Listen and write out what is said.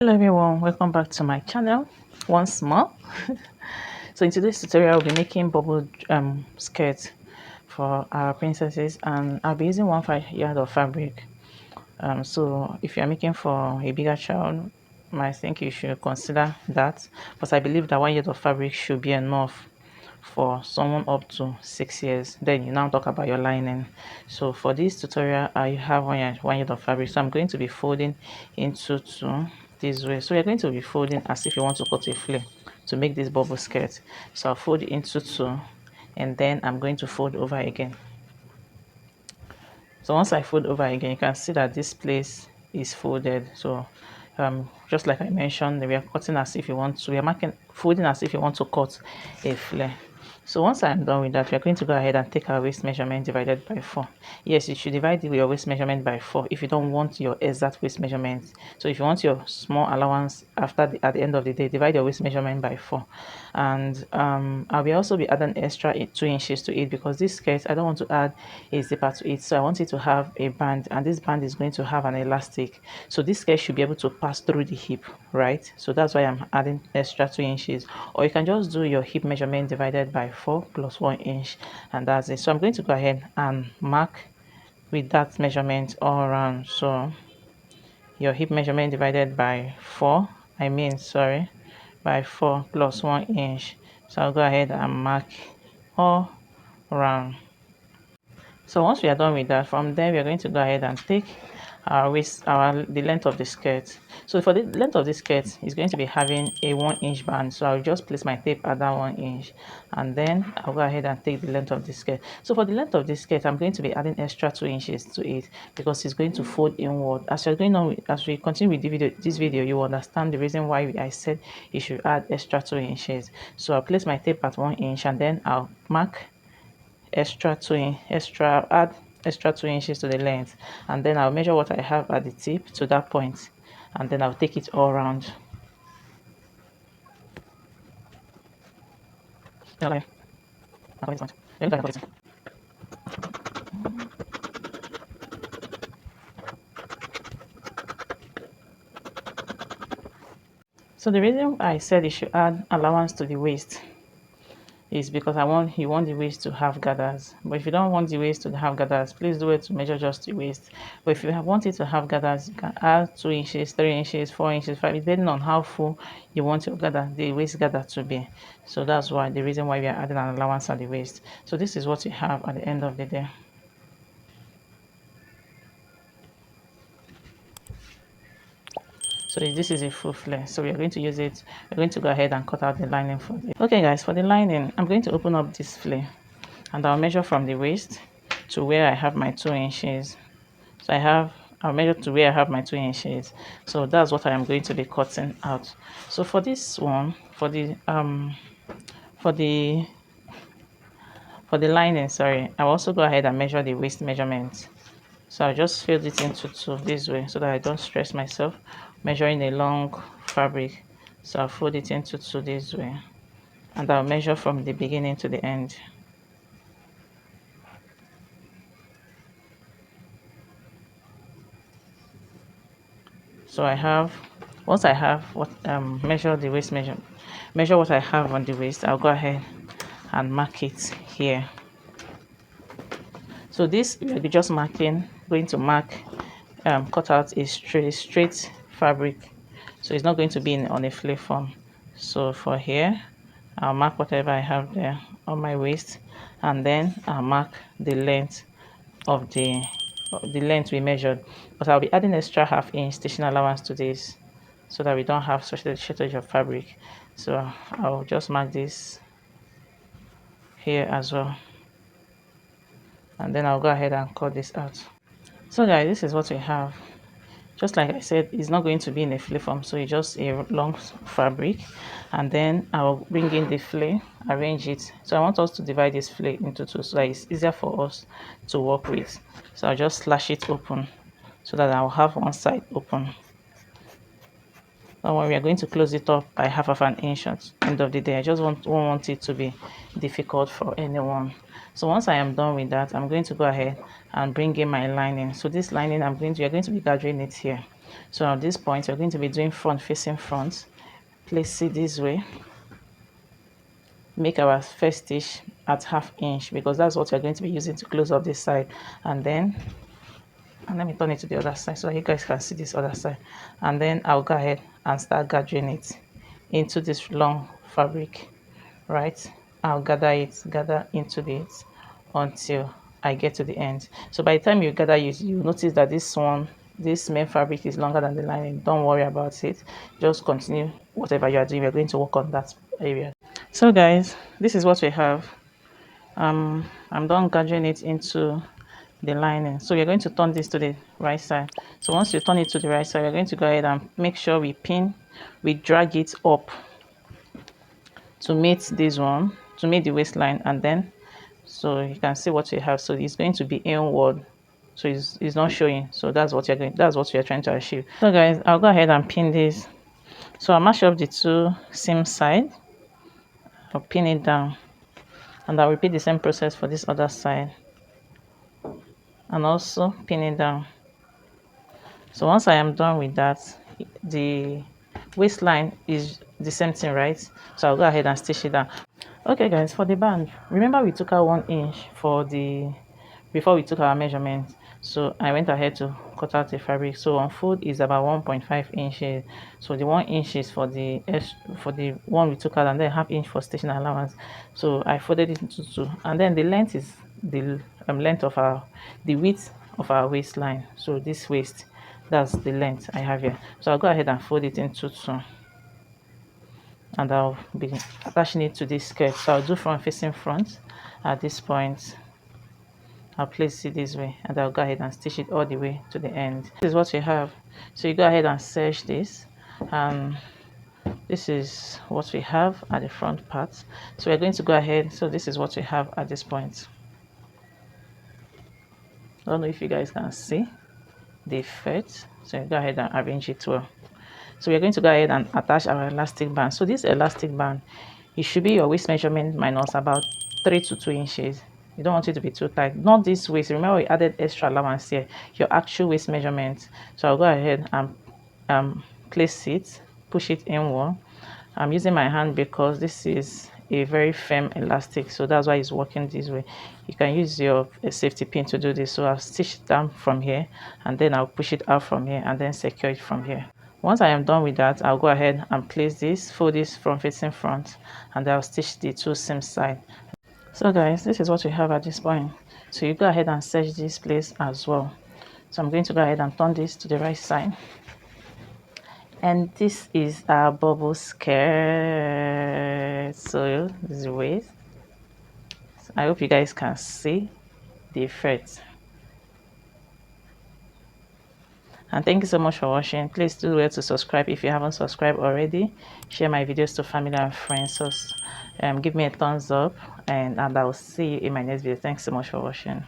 Hello everyone, welcome back to my channel once more. So in today's tutorial I'll be making bubble skirts for our princesses, and I'll be using 1/5 yard of fabric. So if you're making for a bigger child, I think you should consider that, but I believe that 1 yard of fabric should be enough for someone up to 6 years. Then you now talk about your lining. So for this tutorial I have 1 yard of fabric, so I'm going to be folding into two this way. So you're going to be folding as if you want to cut a flare to make this bubble skirt. So I'll fold into two, and then I'm going to fold over again. So once I fold over again, you can see that this place is folded. So just like I mentioned, we are cutting as if you want to, we are marking folding as if you want to cut a flare. So once I'm done with that, we are going to go ahead and take our waist measurement divided by 4. Yes, you should divide your waist measurement by 4 if you don't want your exact waist measurement. So if you want your small allowance at the end of the day, divide your waist measurement by 4. And I will also be adding extra 2 inches to it, because this skirt I don't want to add a zipper to it, so I want it to have a band, and this band is going to have an elastic, so this skirt should be able to pass through the hip, right? So that's why I'm adding extra 2 inches, or you can just do your hip measurement divided by 4 plus 1 inch, and that's it. So I'm going to go ahead and mark with that measurement all around. So your hip measurement divided by 4, by 4 plus 1 inch. So I'll go ahead and mark all around. So once we are done with that, from there we are going to go ahead and take our waist, the length of the skirt. So for the length of the skirt is going to be having a 1 inch band, so I'll just place my tape at that 1 inch, and then I'll go ahead and take the length of the skirt. So for the length of the skirt, I'm going to be adding extra 2 inches to it, because it's going to fold inward. As you're going on, as we continue with this video, you will understand the reason why I said you should add extra 2 inches. So I'll place my tape at 1 inch, and then I'll mark add extra 2 inches to the length, and then I'll measure what I have at the tip to that point, and then I'll take it all around. So the reason I said you should add allowance to the waist is because you want the waist to have gathers. But if you don't want the waist to have gathers, please do it to measure just the waist. But if you want it to have gathers, you can add 2 inches, 3 inches, 4 inches, 5, depending on how full you want your the waist gather to be. So that's why the reason why we are adding an allowance at the waist. So this is what you have at the end of the day. So this is a full flare, so we're going to use it. We're going to go ahead and cut out the lining for it. Okay guys, for the lining, I'm going to open up this flare, and I'll measure from the waist to where I have my 2 inches. So I'll measure to where I have my 2 inches. So that's what I am going to be cutting out. So for this one, for the lining, sorry, I'll also go ahead and measure the waist measurement. So I'll just fold it into two this way, so that I don't stress myself measuring a long fabric. So I'll fold it into two this way, and I'll measure from the beginning to the end. So once I have what measure the waist measure what I have on the waist, I'll go ahead and mark it here. So this we'll be just going to mark, cut out a straight fabric, so it's not going to be on a flare form. So for here, I'll mark whatever I have there on my waist, and then I'll mark the length of the length we measured, but I'll be adding extra 1/2 inch stitching allowance to this, so that we don't have such a shortage of fabric. So I'll just mark this here as well, and then I'll go ahead and cut this out. So guys, this is what we have. Just like I said, it's not going to be in a flare form, so it's just a long fabric, and then I'll bring in the flare, arrange it. So I want us to divide this flare into two, so that it's easier for us to work with. So I'll just slash it open, so that I'll have one side open. Now when we are going to close it up by 1/2 of an inch at the end of the day, I just won't want it to be difficult for anyone. So once I am done with that, I'm going to go ahead and bring in my lining. So this lining, we are going to be gathering it here. So at this point we're going to be doing front facing front. Place it this way, make our first stitch at 1/2 inch because that's what we're going to be using to close up this side, and then let me turn it to the other side so that you guys can see this other side, and then I'll go ahead and start gathering it into this long fabric, right? I'll gather into it until I get to the end. So by the time you gather it, you notice that this main fabric is longer than the lining. Don't worry about it, just continue whatever you are doing. We're going to work on that area. So guys, this is what we have. I'm done gathering it into the lining, so we're going to turn this to the right side. So once you turn it to the right side, we're going to go ahead and make sure we drag it up to meet this one, to meet the waistline, and then so you can see what you have. So it's going to be inward, so it's not showing. So that's what you're trying to achieve. So guys, I'll go ahead and pin this. So I'll mash up the two seam side, I'll pin it down, and I'll repeat the same process for this other side and also pin it down. So once I am done with that, the waistline is the same thing, right? So I'll go ahead and stitch it down. Okay guys, for the band, remember we took out 1 inch for the before we took our measurement. So I went ahead to cut out the fabric. So on fold is about 1.5 inches. So the 1 inch is for the one we took out, and then 1/2 inch for stitching allowance. So I folded it into two, and then the length is the length of the width of our waistline. So this waist, that's the length I have here. So I'll go ahead and fold it into two, and I'll be attaching it to this skirt. So I'll do front facing front. At this point, I'll place it this way, and I'll go ahead and stitch it all the way to the end. This is what you have. So you go ahead and serge this. This is what we have at the front part. So we're going to go ahead. So this is what we have at this point. I don't know if you guys can see the fit. So you go ahead and arrange it well. So we're going to go ahead and attach our elastic band. So this elastic band, it should be your waist measurement minus about 3 to 2 inches. You don't want it to be too tight. Not this waist. Remember we added extra allowance here. Your actual waist measurement. So I'll go ahead and place it, push it inward. I'm using my hand because this is a very firm elastic, so that's why it's working this way. You can use your safety pin to do this. So I'll stitch it down from here, and then I'll push it out from here, and then secure it from here. Once I am done with that, I'll go ahead and place this, fold this front facing front, and I'll stitch the two seam side. So guys, this is what we have at this point. So you go ahead and serge this place as well. So I'm going to go ahead and turn this to the right side. And this is our bubble skirt. So this is the waist. So I hope you guys can see the effect. And thank you so much for watching. Please do well to subscribe if you haven't subscribed already. Share my videos to family and friends. So give me a thumbs up, and I will see you in my next video. Thanks so much for watching.